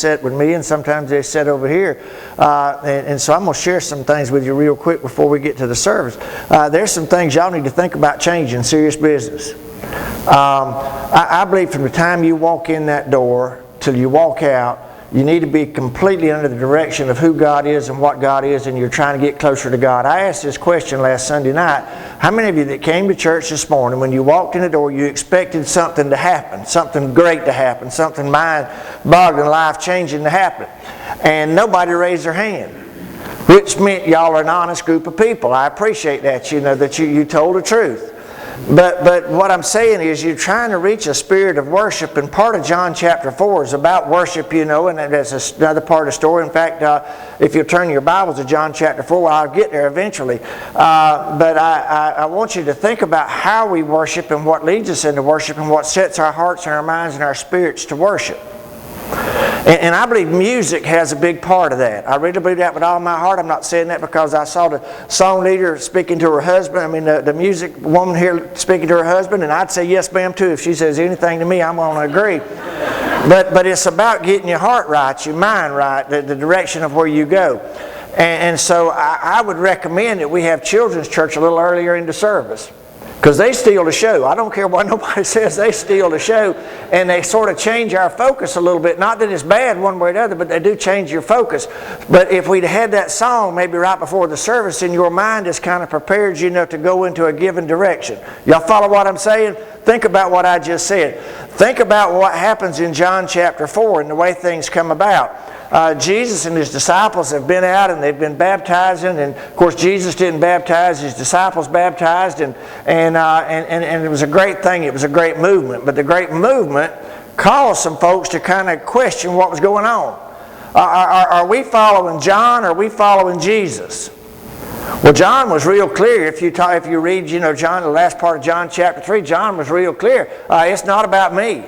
sit with me, and sometimes they sit over here. And so I'm going to share some things with you real quick before we get to the service. There's some things y'all need to think about changing, serious business. I believe from the time you walk in that door till you walk out, you need to be completely under the direction of who God is and what God is, and you're trying to get closer to God. I asked this question last Sunday night. How many of you that came to church this morning, when you walked in the door, you expected something to happen, something great to happen, something mind-boggling, life-changing to happen? And nobody raised their hand, which meant y'all are an honest group of people. I appreciate that, that you told the truth. But what I'm saying is you're trying to reach a spirit of worship, and part of John chapter 4 is about worship, and that's another part of the story. In fact, if you'll turn your Bibles to John chapter 4, I'll get there eventually. But I want you to think about how we worship and what leads us into worship and what sets our hearts and our minds and our spirits to worship. And I believe music has a big part of that. I really believe that with all my heart. I'm not saying that because I saw the song leader speaking to her husband. The music woman here speaking to her husband, and I'd say yes ma'am too. If she says anything to me, I'm going to agree. But it's about getting your heart right, your mind right, the direction of where you go. And so I would recommend that we have children's church a little earlier into service. Because they steal the show. I don't care what nobody says, they steal the show. And they sort of change our focus a little bit. Not that it's bad one way or the other, but they do change your focus. But if we'd had that song maybe right before the service, in your mind is kind of prepared to go into a given direction. Y'all follow what I'm saying? Think about what I just said. Think about what happens in John chapter 4 and the way things come about. Jesus and his disciples have been out and they've been baptizing, and of course Jesus didn't baptize, his disciples baptized, and it was a great thing. It was a great movement, but the great movement caused some folks to kind of question what was going on. Are we following John, or are we following Jesus? Well, John was real clear. If you read John, the last part of John chapter 3, John was real clear. It's not about me.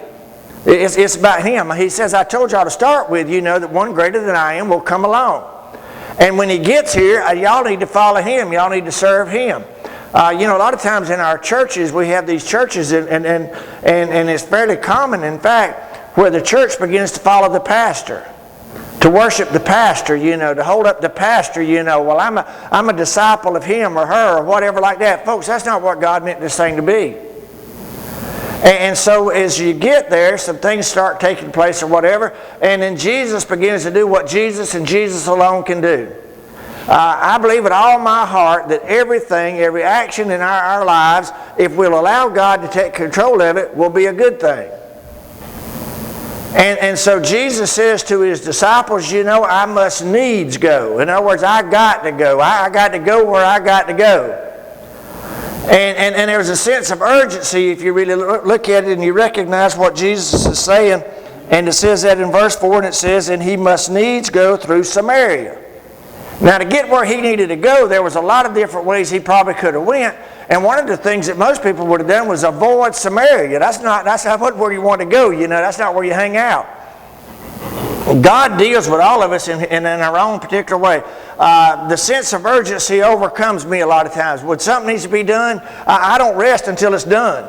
It's about him. He says, I told y'all to start with, that one greater than I am will come along. And when he gets here, y'all need to follow him. Y'all need to serve him. A lot of times in our churches, we have these churches, and it's fairly common, in fact, where the church begins to follow the pastor, to worship the pastor, to hold up the pastor, well, I'm a disciple of him or her or whatever like that. Folks, that's not what God meant this thing to be. And so as you get there, some things start taking place or whatever, and then Jesus begins to do what Jesus and Jesus alone can do. I believe with all my heart that every action in our lives, if we'll allow God to take control of it, will be a good thing. And so Jesus says to his disciples, I must needs go. In other words, I got to go. I got to go where I got to go. And there's a sense of urgency if you really look at it and you recognize what Jesus is saying. And it says that in verse 4, and it says, and he must needs go through Samaria. Now, to get where he needed to go, there was a lot of different ways he probably could have went. And one of the things that most people would have done was avoid Samaria. That's not where you want to go. That's not where you hang out. God deals with all of us in our own particular way. The sense of urgency overcomes me a lot of times. When something needs to be done, I don't rest until it's done.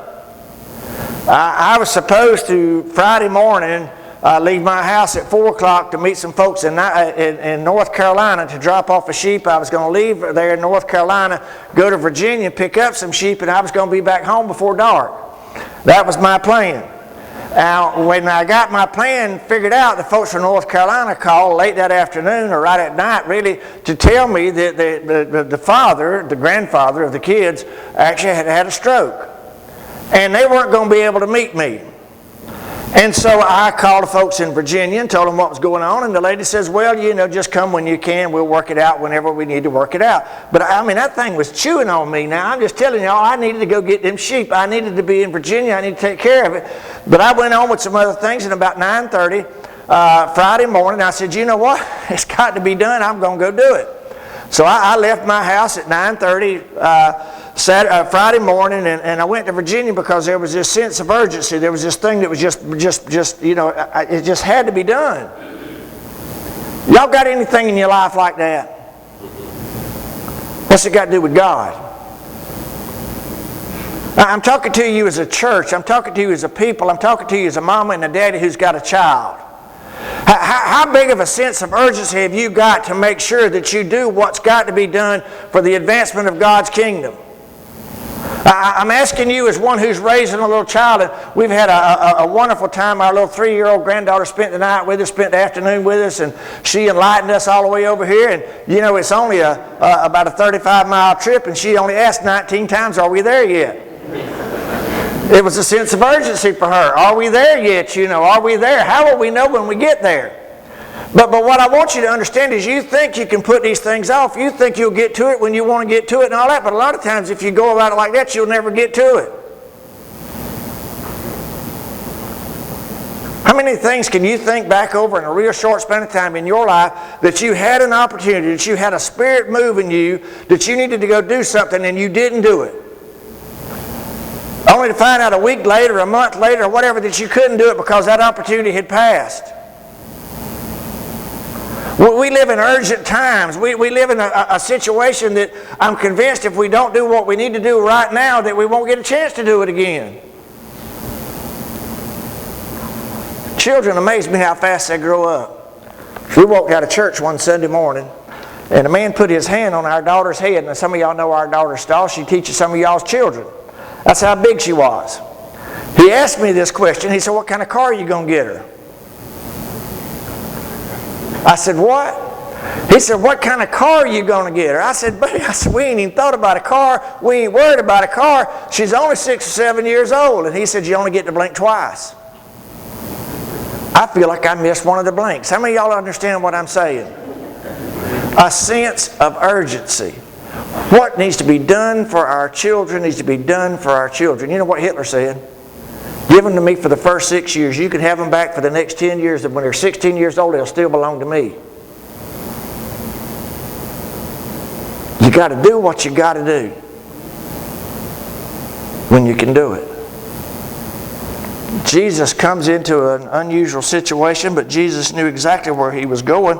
I was supposed to, Friday morning, leave my house at 4 o'clock to meet some folks in North Carolina to drop off a sheep. I was going to leave there in North Carolina, go to Virginia, pick up some sheep, and I was going to be back home before dark. That was my plan. Now, when I got my plan figured out, the folks from North Carolina called late that afternoon or right at night, really, to tell me that the grandfather of the kids, actually had a stroke. And they weren't going to be able to meet me. And so I called the folks in Virginia and told them what was going on, and the lady says, well, just come when you can. We'll work it out whenever we need to work it out. But that thing was chewing on me. Now, I'm just telling y'all, I needed to go get them sheep. I needed to be in Virginia. I needed to take care of it. But I went on with some other things, and about 9:30 Friday morning, I said, you know what? It's got to be done. I'm going to go do it. So I left my house at 9:30 Friday morning, and I went to Virginia because there was this sense of urgency. There was this thing that was just it just had to be done. Y'all got anything in your life like that? What's it got to do with God? I'm talking to you as a church. I'm talking to you as a people. I'm talking to you as a mama and a daddy who's got a child. How big of a sense of urgency have you got to make sure that you do what's got to be done for the advancement of God's kingdom? I'm asking you as one who's raising a little child, and we've had a wonderful time. Our little 3-year-old granddaughter spent the night with us, spent the afternoon with us, and she enlightened us all the way over here. And you know, it's only about a 35-mile trip, and she only asked 19 times, "Are we there yet?" It was a sense of urgency for her. Are we there yet? You know, are we there? How will we know when we get there? But what I want you to understand is you think you can put these things off. You think you'll get to it when you want to get to it and all that. But a lot of times if you go about it like that, you'll never get to it. How many things can you think back over in a real short span of time in your life that you had an opportunity, that you had a spirit moving you, that you needed to go do something and you didn't do it? Only to find out a week later, a month later, or whatever, that you couldn't do it because that opportunity had passed. We live in urgent times. We live in a situation that I'm convinced if we don't do what we need to do right now, that we won't get a chance to do it again. Children amaze me how fast they grow up. We walked out of church one Sunday morning, and a man put his hand on our daughter's head. And some of y'all know our daughter Stahl. She teaches some of y'all's children. That's how big she was. He asked me this question. He said, "What kind of car are you going to get her?" I said, "What?" He said, "What kind of car are you going to get her?" I said, "Buddy," we ain't even thought about a car. We ain't worried about a car. She's only 6 or 7 years old. And he said, "You only get to blink twice." I feel like I missed one of the blinks. How many of y'all understand what I'm saying? A sense of urgency. What needs to be done for our children needs to be done for our children. You know what Hitler said? "Give them to me for the first 6 years. You can have them back for the next 10 years. And when they're 16 years old, they'll still belong to me." You got to do what you got to do when you can do it. Jesus comes into an unusual situation, but Jesus knew exactly where he was going.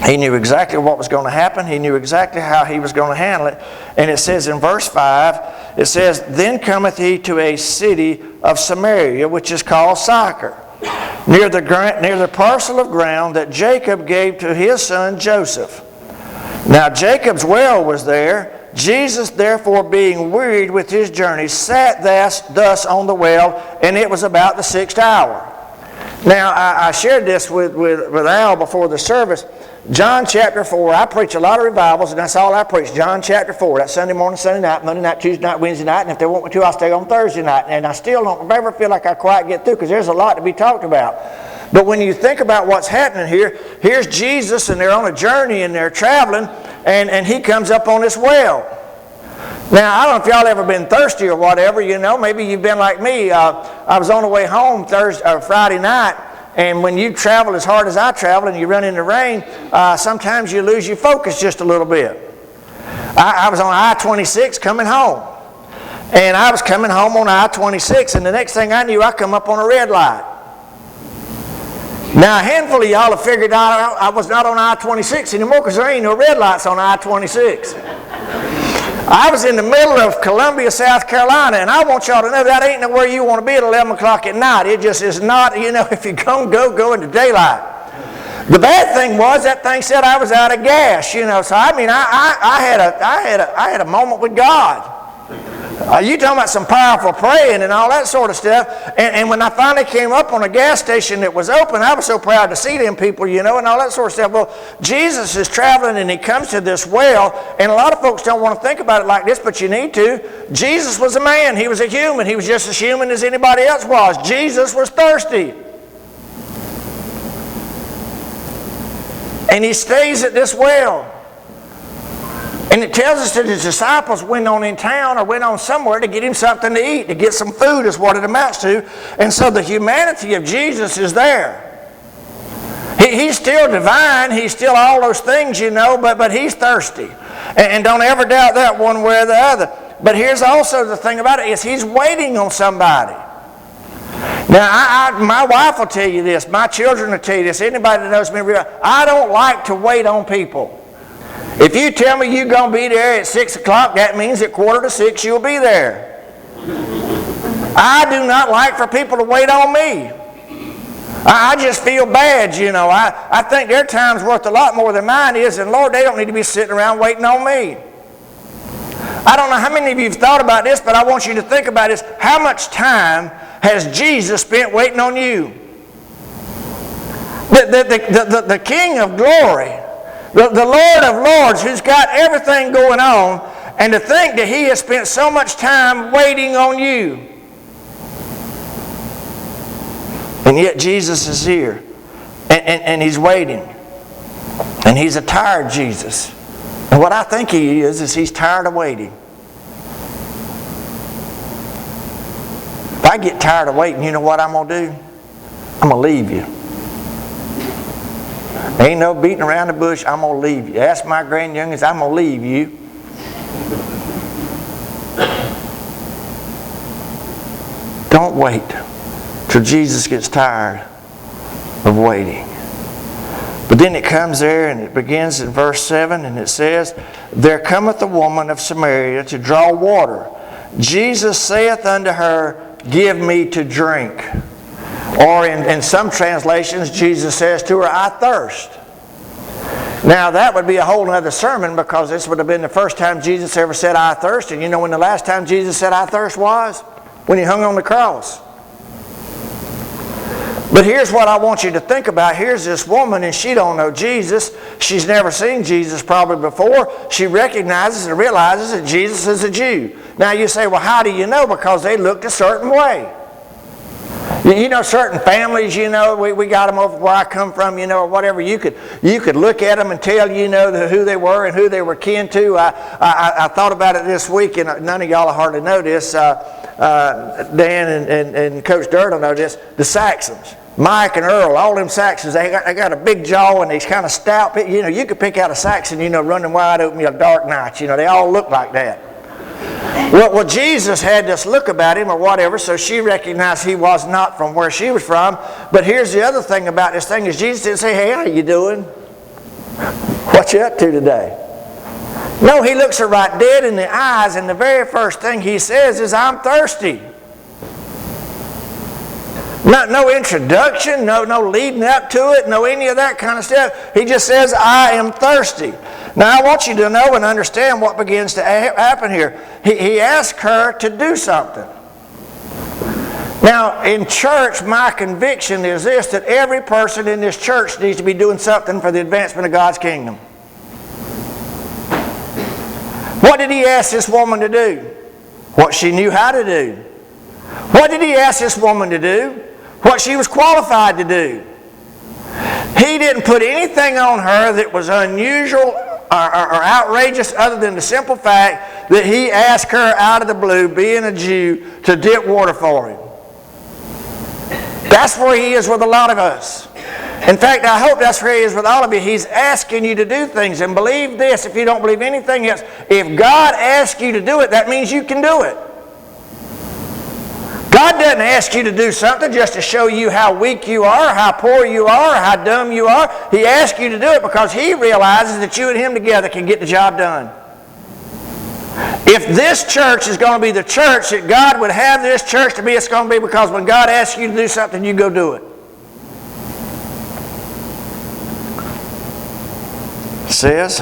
He knew exactly what was going to happen. He knew exactly how he was going to handle it. And it says in verse 5, it says, "Then cometh he to a city of Samaria, which is called Sychar, near the parcel of ground that Jacob gave to his son Joseph. Now Jacob's well was there. Jesus, therefore, being wearied with his journey, sat thus on the well, and it was about the 6th hour." Now, I shared this with Al before the service. John chapter 4, I preach a lot of revivals, and that's all I preach. John chapter 4, that's Sunday morning, Sunday night, Monday night, Tuesday night, Wednesday night, and if they want me to, I'll stay on Thursday night. And I still don't ever feel like I quite get through because there's a lot to be talked about. But when you think about what's happening here, here's Jesus, and they're on a journey, and they're traveling, and he comes up on this well. Now, I don't know if y'all ever been thirsty or whatever, you know. Maybe you've been like me. I was on the way home Friday night, and when you travel as hard as I travel and you run in the rain, sometimes you lose your focus just a little bit. I was on I-26 coming home, and I was coming home on I-26, and the next thing I knew, I come up on a red light. Now, a handful of y'all have figured out I was not on I-26 anymore because there ain't no red lights on I-26. I was in the middle of Columbia, South Carolina, and I want y'all to know that ain't nowhere you want to be at 11 o'clock at night. It just is not, you know, if you're going to go into daylight. The bad thing was that thing said I was out of gas, you know, so I mean, I had a moment with God. You talking about some powerful praying and all that sort of stuff. And when I finally came up on a gas station that was open, I was so proud to see them people, you know, and all that sort of stuff. Well, Jesus is traveling and he comes to this well, and a lot of folks don't want to think about it like this, but you need to. Jesus was a man. He was a human. He was just as human as anybody else was. Jesus was thirsty. And he stays at this well. And it tells us that his disciples went on in town or went on somewhere to get him something to eat, to get some food is what it amounts to. And so the humanity of Jesus is there. He's still divine. He's still all those things, you know, but he's thirsty. And don't ever doubt that one way or the other. But here's also the thing about it is he's waiting on somebody. Now, my wife will tell you this. My children will tell you this. Anybody that knows me, I don't like to wait on people. If you tell me you're going to be there at 6 o'clock, that means at 5:45 you'll be there. I do not like for people to wait on me. I just feel bad, you know. I think their time's worth a lot more than mine is, and Lord, they don't need to be sitting around waiting on me. I don't know how many of you have thought about this, but I want you to think about this. How much time has Jesus spent waiting on you? The King of glory, the Lord of lords, who's got everything going on, and to think that He has spent so much time waiting on you. And yet Jesus is here, and He's waiting. And He's a tired Jesus. And what I think He is He's tired of waiting. If I get tired of waiting, you know what I'm going to do? I'm going to leave you. Ain't no beating around the bush, I'm going to leave you. Ask my grandyoungins, I'm going to leave you. Don't wait till Jesus gets tired of waiting. But then it comes there and it begins in verse 7 and it says, There cometh a woman of Samaria to draw water. Jesus saith unto her, Give me to drink. Or in some translations, Jesus says to her, I thirst. Now that would be a whole other sermon, because this would have been the first time Jesus ever said, I thirst. And you know when the last time Jesus said, I thirst was? When He hung on the cross. But here's what I want you to think about. Here's this woman, and she don't know Jesus. She's never seen Jesus probably before. She recognizes and realizes that Jesus is a Jew. Now you say, well, how do you know? Because they looked a certain way. You know, certain families, you know, we got them over where I come from, you know, or whatever. You could look at them and tell, you know, who they were and who they were kin to. I thought about it this week, and none of y'all hardly know this. Dan and Coach Dirt will know this. The Saxons, Mike and Earl, all them Saxons, they got a big jaw and these kind of stout. You know, you could pick out a Saxon, you know, running wide open on dark nights. You know, they all look like that. Well, Jesus had this look about him or whatever, so she recognized he was not from where she was from. But here's the other thing about this thing is Jesus didn't say, hey, how you doing? What you up to today? No, He looks her right dead in the eyes, and the very first thing He says is, I'm thirsty. No introduction, no leading up to it, no any of that kind of stuff. He just says, I am thirsty. Now I want you to know and understand what begins to happen here. He asked her to do something. Now in church, my conviction is this, that every person in this church needs to be doing something for the advancement of God's kingdom. What did He ask this woman to do? What she knew how to do. What did He ask this woman to do? What she was qualified to do. He didn't put anything on her that was unusual or outrageous, other than the simple fact that He asked her out of the blue, being a Jew, to dip water for Him. That's where He is with a lot of us. In fact, I hope that's where He is with all of you. He's asking you to do things. And believe this, if you don't believe anything else, if God asks you to do it, that means you can do it. God doesn't ask you to do something just to show you how weak you are, how poor you are, how dumb you are. He asks you to do it because He realizes that you and Him together can get the job done. If this church is going to be the church that God would have this church to be, it's going to be because when God asks you to do something, you go do it. It says,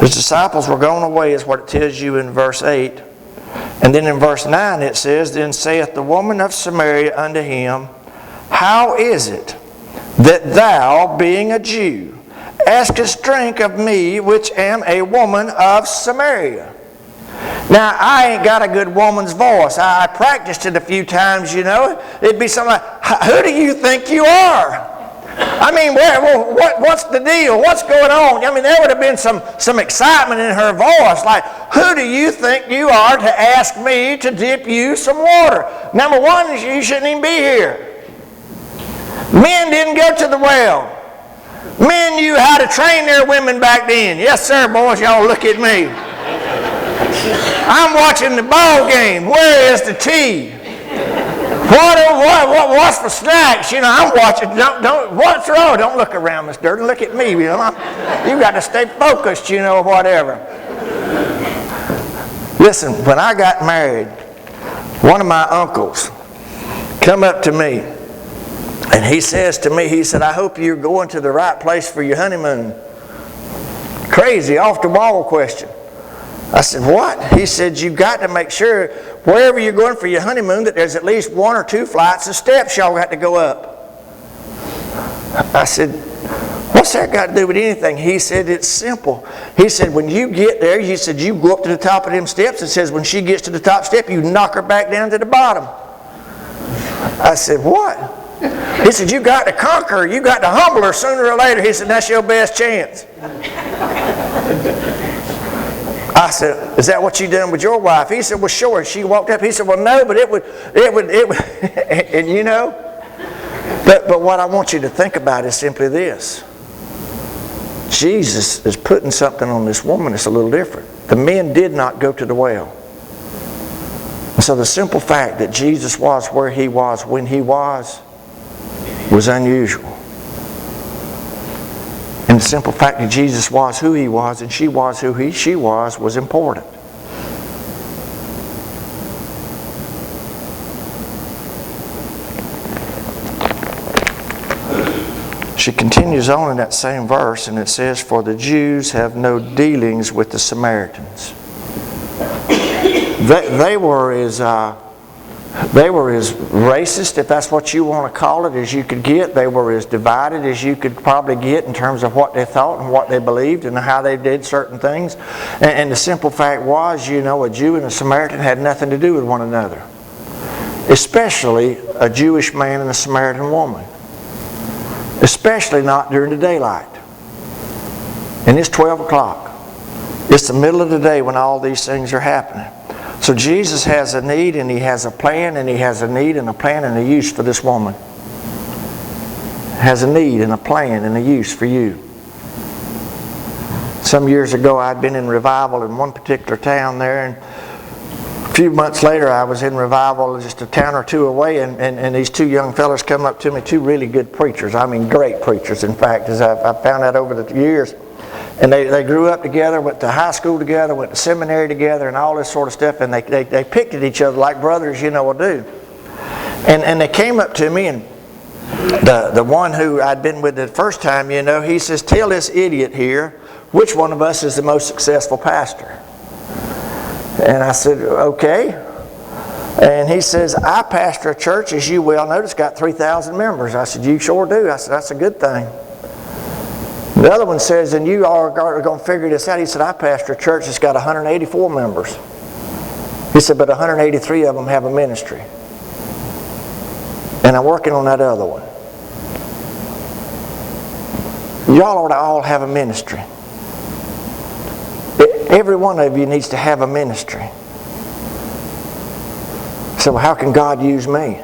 His disciples were gone away, is what it tells you in verse 8. And then in verse 9 it says, Then saith the woman of Samaria unto Him, How is it that thou, being a Jew, askest drink of me, which am a woman of Samaria? Now, I ain't got a good woman's voice. I practiced it a few times, you know. It'd be something like, who do you think you are? I mean, what's the deal? What's going on? I mean, there would have been some excitement in her voice. Like, who do you think you are to ask me to dip you some water? Number one, you shouldn't even be here. Men didn't go to the well. Men knew how to train their women back then. Yes, sir, boys, y'all look at me. I'm watching the ball game. Where is the tea? What's for snacks? You know, I'm watching. What's wrong? Don't look around, Miss Durden. Look at me. You know, you got to stay focused. You know, whatever. Listen, when I got married, one of my uncles come up to me And he says to me, he said, I hope you're going to the right place for your honeymoon. Crazy, off the wall question. I said, what? He said, you've got to make sure wherever you're going for your honeymoon that there's at least 1 or 2 flights of steps y'all got to go up. I said, what's that got to do with anything? He said, it's simple. He said, when you get there, he said, you go up to the top of them steps. It says when she gets to the top step, you knock her back down to the bottom. I said, what? He said, you got to conquer her. You got to humble her sooner or later. He said, that's your best chance. I said, is that what you done with your wife? He said, well, sure. She walked up. He said, well, no, but it would, and you know. But what I want you to think about is simply this. Jesus is putting something on this woman that's a little different. The men did not go to the well. And so the simple fact that Jesus was where he was when he was unusual. And the simple fact that Jesus was who he was and she was who she was important. She continues on in that same verse and it says, for the Jews have no dealings with the Samaritans. They were as racist, if that's what you want to call it, as you could get. They were as divided as you could probably get in terms of what they thought and what they believed and how they did certain things. And the simple fact was, you know, a Jew and a Samaritan had nothing to do with one another. Especially a Jewish man and a Samaritan woman. Especially not during the daylight. And it's 12 o'clock. It's the middle of the day when all these things are happening. So Jesus has a need and he has a plan and he has a need and a plan and a use for this woman. Has a need and a plan and a use for you. Some years ago I'd been in revival in one particular town there, and a few months later I was in revival just a town or two away, and these 2 young fellas come up to me, 2 really good preachers. I mean great preachers, in fact, as I found out over the years. And they grew up together, went to high school together, went to seminary together, and all this sort of stuff. And they picked at each other like brothers, you know, will do. And they came up to me, and the one who I'd been with the first time, you know, he says, tell this idiot here, which one of us is the most successful pastor? And I said, okay. And he says, I pastor a church, as you well know, it's got 3,000 members. I said, you sure do. I said, that's a good thing. The other one says, and you are going to figure this out. He said, I pastor a church that's got 184 members. He said, but 183 of them have a ministry. And I'm working on that other one. Y'all ought to all have a ministry. Every one of you needs to have a ministry. So how can God use me?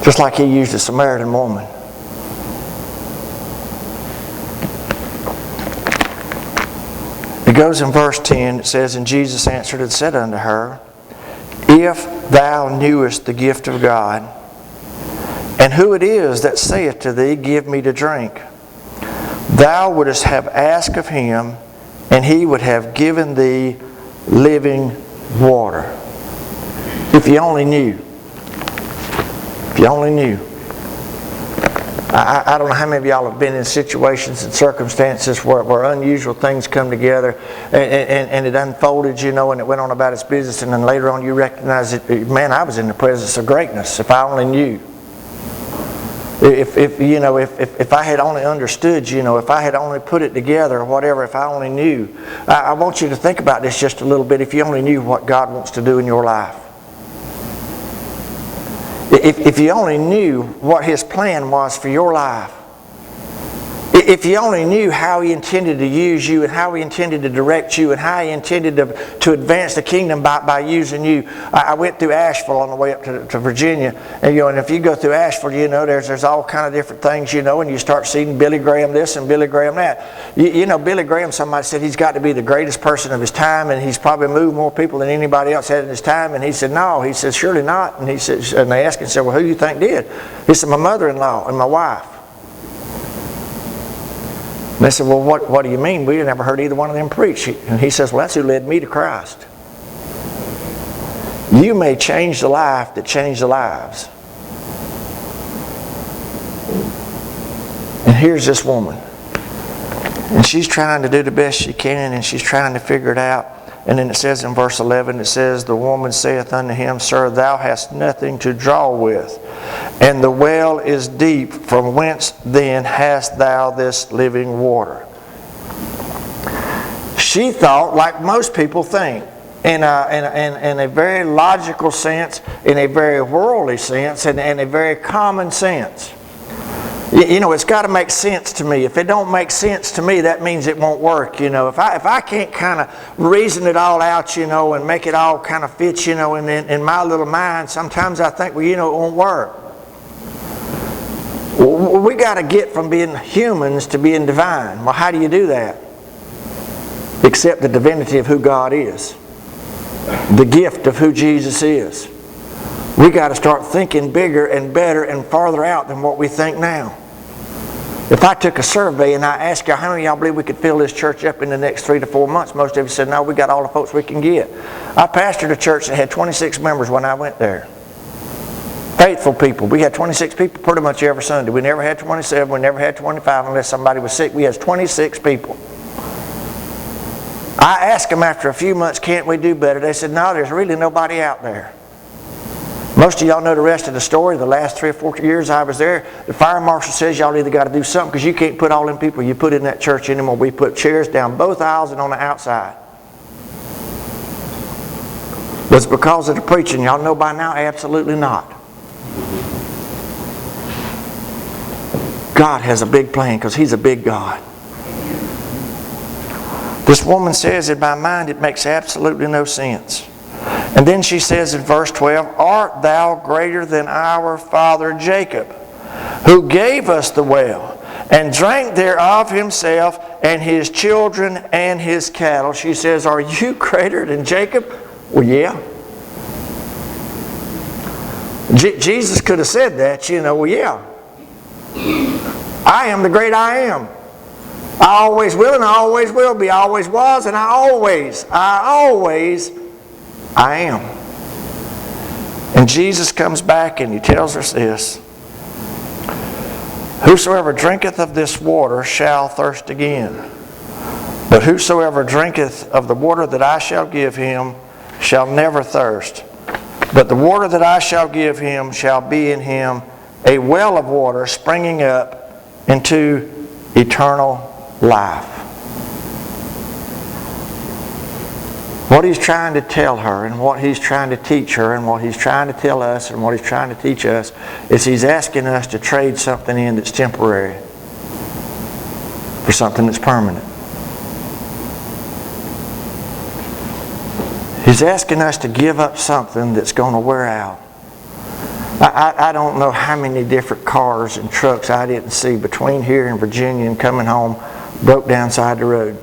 Just like he used the Samaritan woman. It goes in verse 10, it says, and Jesus answered and said unto her, if thou knewest the gift of God, and who it is that saith to thee, give me to drink, thou wouldest have asked of him, and he would have given thee living water. If you only knew. If you only knew. I don't know how many of y'all have been in situations and circumstances where unusual things come together and it unfolded, you know, and it went on about its business, and then later on you recognize it, man, I was in the presence of greatness if I only knew. If I had only understood, you know, if I had only put it together or whatever, if I only knew. I want you to think about this just a little bit. If you only knew what God wants to do in your life. If you only knew what his plan was for your life. If you only knew how he intended to use you and how he intended to direct you and how he intended to advance the kingdom by using you. I went through Asheville on the way up to Virginia, and and if you go through Asheville, you know, there's all kind of different things, you know, and you start seeing Billy Graham this and Billy Graham that. You know, Billy Graham, somebody said he's got to be the greatest person of his time, and he's probably moved more people than anybody else had in his time. And he said, no. He said, surely not. And he said, and they asked him, said, well, who do you think did? He said, my mother-in-law and my wife. And they said, well, what do you mean? We never heard either one of them preach. And he says, well, that's who led me to Christ. You may change the life that changed the lives. here's this woman. And she's trying to do the best she can, and she's trying to figure it out. And then it says in verse 11, it says, the woman saith unto him, Sir, thou hast nothing to draw with, and the well is deep. From whence then hast thou this living water? She thought, like most people think, in a very logical sense, in a very worldly sense, and in a very common sense. You know, it's got to make sense to me. If it don't make sense to me, that means it won't work. You know, if I can't kind of reason it all out, you know, and make it all kind of fit, you know, in my little mind, sometimes I think, well, you know, it won't work. We got to get from being humans to being divine. Well, how do you do that? Accept the divinity of who God is, the gift of who Jesus is. We got to start thinking bigger and better and farther out than what we think now. If I took a survey and I asked y'all, how many of y'all believe we could fill this church up in the next 3 to 4 months? Most of you said, no, we got all the folks we can get. I pastored a church that had 26 members when I went there. Faithful people. We had 26 people pretty much every Sunday. We never had 27. We never had 25 unless somebody was sick. We had 26 people. I asked them after a few months, can't we do better? They said, no, there's really nobody out there. Most of y'all know the rest of the story. The last 3 or 4 years I was there, the fire marshal says y'all either got to do something because you can't put all them people you put in that church anymore. We put chairs down both aisles and on the outside. Was it because of the preaching? Y'all know by now? Absolutely not. God has a big plan because He's a big God. This woman says, in my mind, it makes absolutely no sense. And then she says in verse 12, Art thou greater than our father Jacob, who gave us the well, and drank thereof himself, and his children, and his cattle? She says, are you greater than Jacob? Well, yeah. Jesus could have said that, you know, well, yeah. I am the great I am. I always will and I always will be. I always was and I always am. And Jesus comes back and He tells us this. Whosoever drinketh of this water shall thirst again. But whosoever drinketh of the water that I shall give him shall never thirst. But the water that I shall give him shall be in him a well of water springing up into eternal life. What He's trying to tell her and what He's trying to teach her and what He's trying to tell us and what He's trying to teach us is He's asking us to trade something in that's temporary for something that's permanent. He's asking us to give up something that's going to wear out. I don't know how many different cars and trucks I didn't see between here and Virginia and coming home broke down side the road.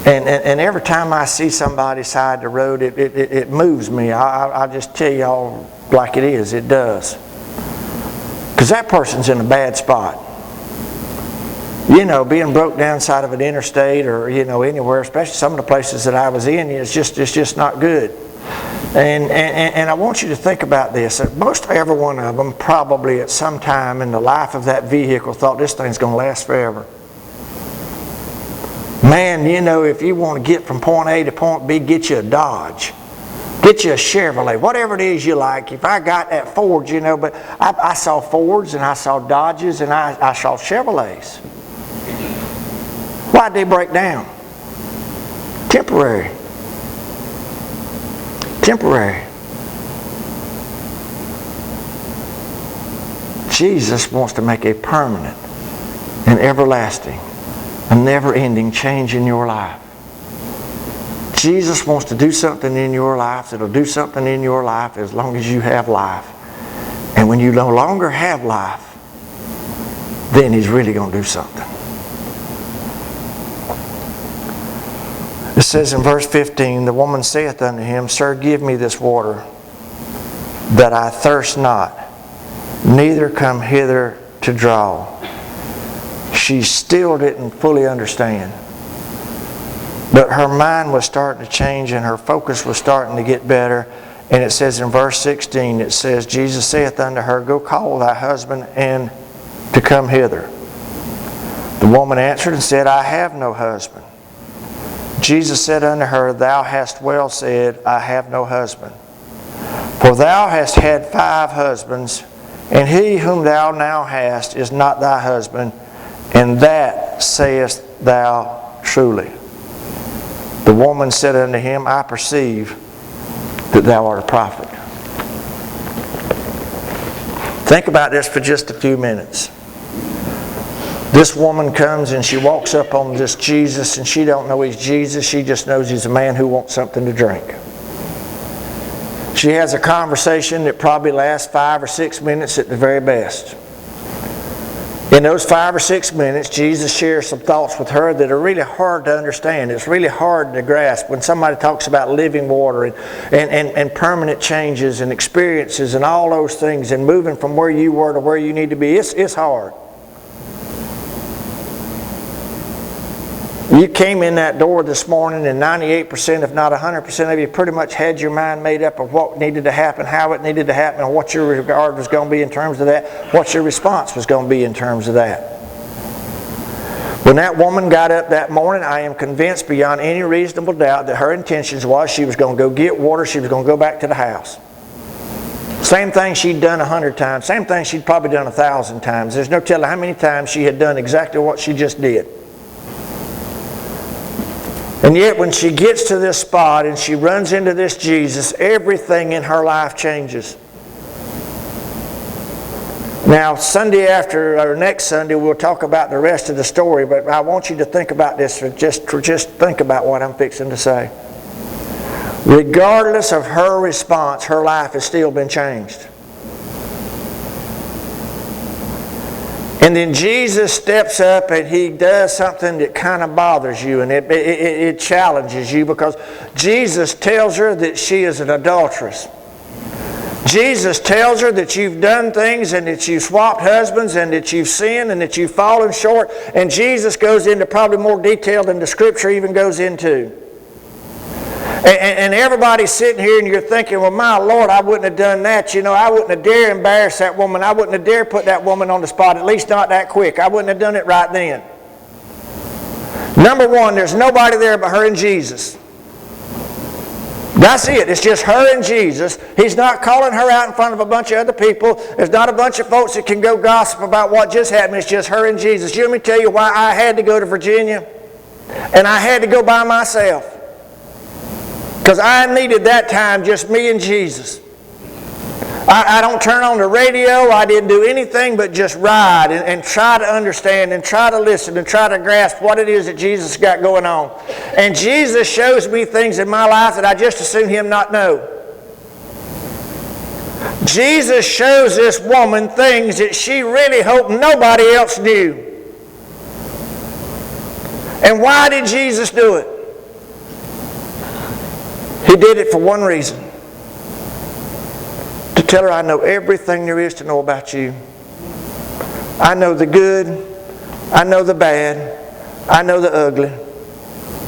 And every time I see somebody side the road, it moves me. I just tell y'all like it is. It does. Because that person's in a bad spot. You know, being broke down side of an interstate or, you know, anywhere, especially some of the places that I was in, it's just not good. And I want you to think about this. Most every one of them probably at some time in the life of that vehicle thought this thing's going to last forever. Man, you know, if you want to get from point A to point B, get you a Dodge. Get you a Chevrolet, whatever it is you like. If I got that Ford, you know, but I saw Fords and I saw Dodges and I saw Chevrolets. Why'd they break down? Temporary. Jesus wants to make a permanent and everlasting, a never-ending change in your life. Jesus wants to do something in your life that'll do something in your life as long as you have life. And when you no longer have life, then He's really going to do something. It says in verse 15, the woman saith unto him, Sir, give me this water, that I thirst not, neither come hither to draw. She still didn't fully understand. But her mind was starting to change and her focus was starting to get better. And it says in verse 16, it says, Jesus saith unto her, Go call thy husband and to come hither. The woman answered and said, I have no husband. Jesus said unto her, Thou hast well said, I have no husband. For thou hast had 5 husbands, and he whom thou now hast is not thy husband, and that sayest thou truly. The woman said unto him, I perceive that thou art a prophet. Think about this for just a few minutes. This woman comes and she walks up on this Jesus, and she don't know he's Jesus. She just knows he's a man who wants something to drink. She has a conversation that probably lasts 5 or 6 minutes at the very best. In those 5 or 6 minutes, Jesus shares some thoughts with her that are really hard to understand. It's really hard to grasp when somebody talks about living water and permanent changes and experiences and all those things and moving from where you were to where you need to be. It's hard. You came in that door this morning and 98%, if not 100% of you pretty much had your mind made up of what needed to happen, how it needed to happen, and what your regard was going to be in terms of that, what your response was going to be in terms of that. When that woman got up that morning, I am convinced beyond any reasonable doubt that her intentions was she was going to go get water, she was going to go back to the house. Same thing she'd done 100 times, same thing she'd probably done 1,000 times. There's no telling how many times she had done exactly what she just did. And yet when she gets to this spot and she runs into this Jesus, everything in her life changes. Now, Sunday after, or next Sunday, we'll talk about the rest of the story, but I want you to think about this, just think about what I'm fixing to say. Regardless of her response, her life has still been changed. And then Jesus steps up and he does something that kind of bothers you, and it challenges you, because Jesus tells her that she is an adulteress. Jesus tells her that you've done things and that you've swapped husbands and that you've sinned and that you've fallen short. And Jesus goes into probably more detail than the Scripture even goes into. And everybody's sitting here and you're thinking, well, my Lord, I wouldn't have done that. You know, I wouldn't have dared embarrass that woman. I wouldn't have dared put that woman on the spot, at least not that quick. I wouldn't have done it right then. Number one, there's nobody there but her and Jesus. That's it. It's just her and Jesus. He's not calling her out in front of a bunch of other people. There's not a bunch of folks that can go gossip about what just happened. It's just her and Jesus. You let me tell you why I had to go to Virginia, and I had to go by myself. Because I needed that time, just me and Jesus. I don't turn on the radio. I didn't do anything but just ride and try to understand and try to listen and try to grasp what it is that Jesus got going on. And Jesus shows me things in my life that I just assume Him not know. Jesus shows this woman things that she really hoped nobody else knew. And why did Jesus do it? He did it for one reason. To tell her, I know everything there is to know about you. I know the good. I know the bad. I know the ugly.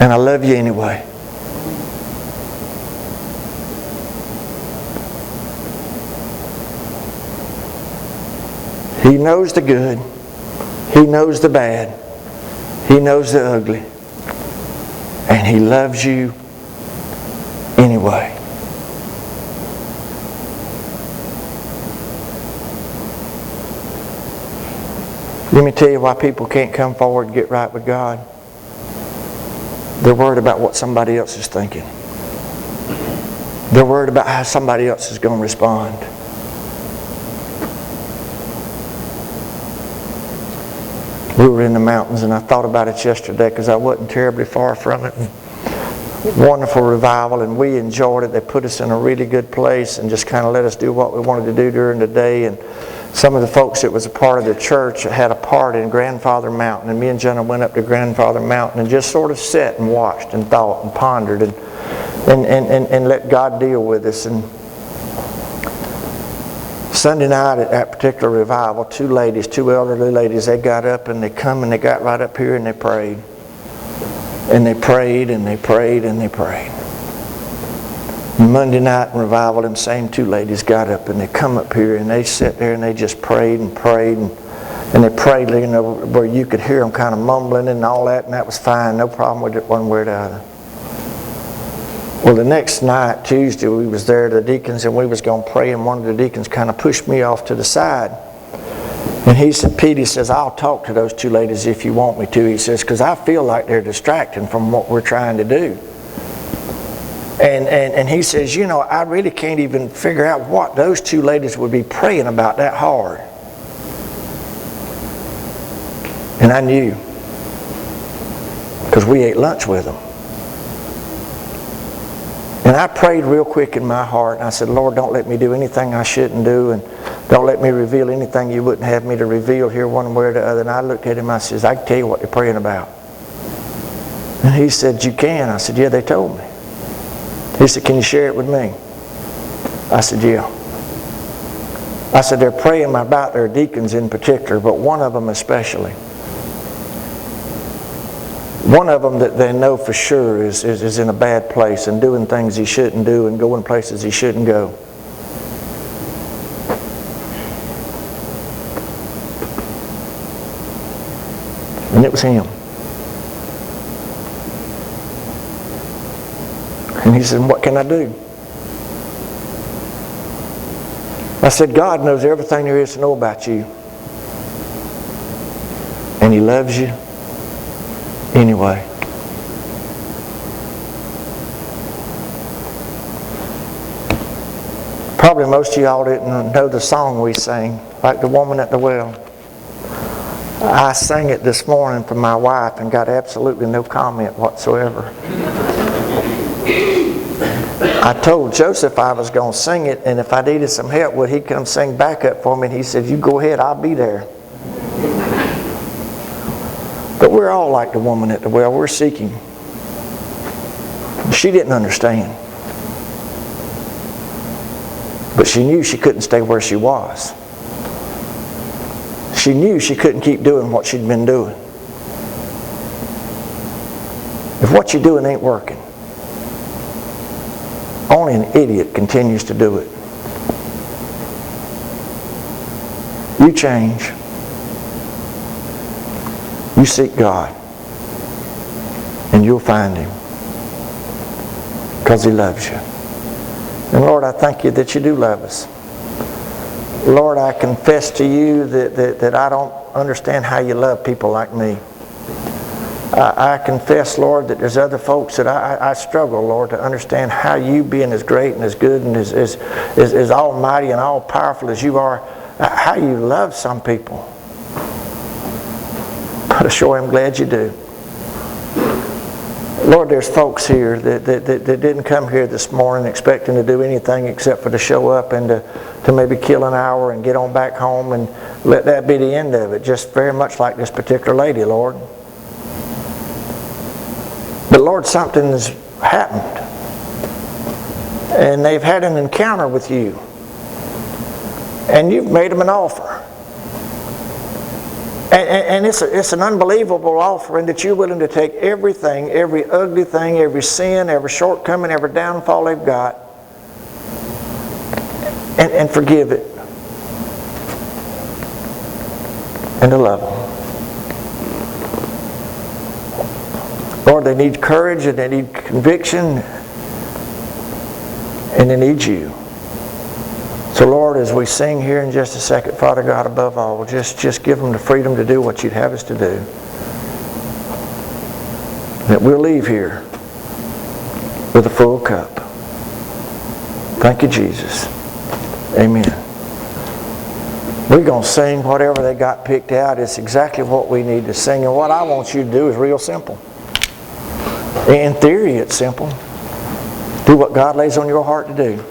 And I love you anyway. He knows the good. He knows the bad. He knows the ugly. And He loves you anyway. Let me tell you why people can't come forward and get right with God. They're worried about what somebody else is thinking. They're worried about how somebody else is going to respond. We were in the mountains, and I thought about it yesterday because I wasn't terribly far from it. Wonderful revival, and we enjoyed it. They put us in a really good place and just kind of let us do what we wanted to do during the day. And some of the folks that was a part of the church had a part in Grandfather Mountain, and me and Jenna went up to Grandfather Mountain and just sort of sat and watched and thought and pondered and let God deal with us. And Sunday night at that particular revival, two elderly ladies, they got up and they got right up here and they prayed. And they prayed and they prayed and they prayed. Monday night in revival, them same two ladies got up and they come up here and they sat there and they just prayed and prayed and they prayed, you know, where you could hear them kind of mumbling and all that, and that was fine, no problem with it one way or the other. Well, the next night, Tuesday, we was there, the deacons, and we was going to pray, and one of the deacons kind of pushed me off to the side. And he said, Pete, he says, I'll talk to those two ladies if you want me to. He says, because I feel like they're distracting from what we're trying to do. And he says, you know, I really can't even figure out what those two ladies would be praying about that hard. And I knew, because we ate lunch with them. And I prayed real quick in my heart, and I said, Lord, don't let me do anything I shouldn't do, and don't let me reveal anything you wouldn't have me to reveal here one way or the other. And I looked at him, I said, I can tell you what they're praying about. And he said, you can? I said, yeah, they told me. He said, can you share it with me? I said, yeah. I said, they're praying about their deacons in particular, but one of them especially. One of them that they know for sure is in a bad place and doing things he shouldn't do and going places he shouldn't go. And it was him. And he said, what can I do? I said, God knows everything there is to know about you. And He loves you anyway. Probably most of y'all didn't know the song we sang, like the woman at the well. I sang it this morning for my wife and got absolutely no comment whatsoever. I told Joseph I was going to sing it, and if I needed some help, would he come sing backup for me? And he said, you go ahead, I'll be there. But we're all like the woman at the well. We're seeking. She didn't understand. But she knew she couldn't stay where she was. She knew she couldn't keep doing what she'd been doing. If what you're doing ain't working, only an idiot continues to do it. You change. You seek God. And you'll find Him. Because He loves you. And Lord, I thank You that You do love us. Lord, I confess to You that I don't understand how You love people like me. I confess, Lord, that there's other folks that I struggle, Lord, to understand how You, being as great and as good and as almighty and all powerful as You are, how You love some people. But I sure am glad You do. Lord, there's folks here that didn't come here this morning expecting to do anything except for to show up and to maybe kill an hour and get on back home and let that be the end of it, just very much like this particular lady, Lord. But Lord, something's happened. And they've had an encounter with You. And You've made them an offer. And it's an unbelievable offering that You're willing to take everything, every ugly thing, every sin, every shortcoming, every downfall they've got, and forgive it. And to love them. Lord, they need courage and they need conviction and they need You. So Lord, as we sing here in just a second, Father God, above all, just give them the freedom to do what You'd have us to do. That we'll leave here with a full cup. Thank You, Jesus. Amen. We're going to sing whatever they got picked out. It's exactly what we need to sing. And what I want you to do is real simple. In theory, it's simple. Do what God lays on your heart to do.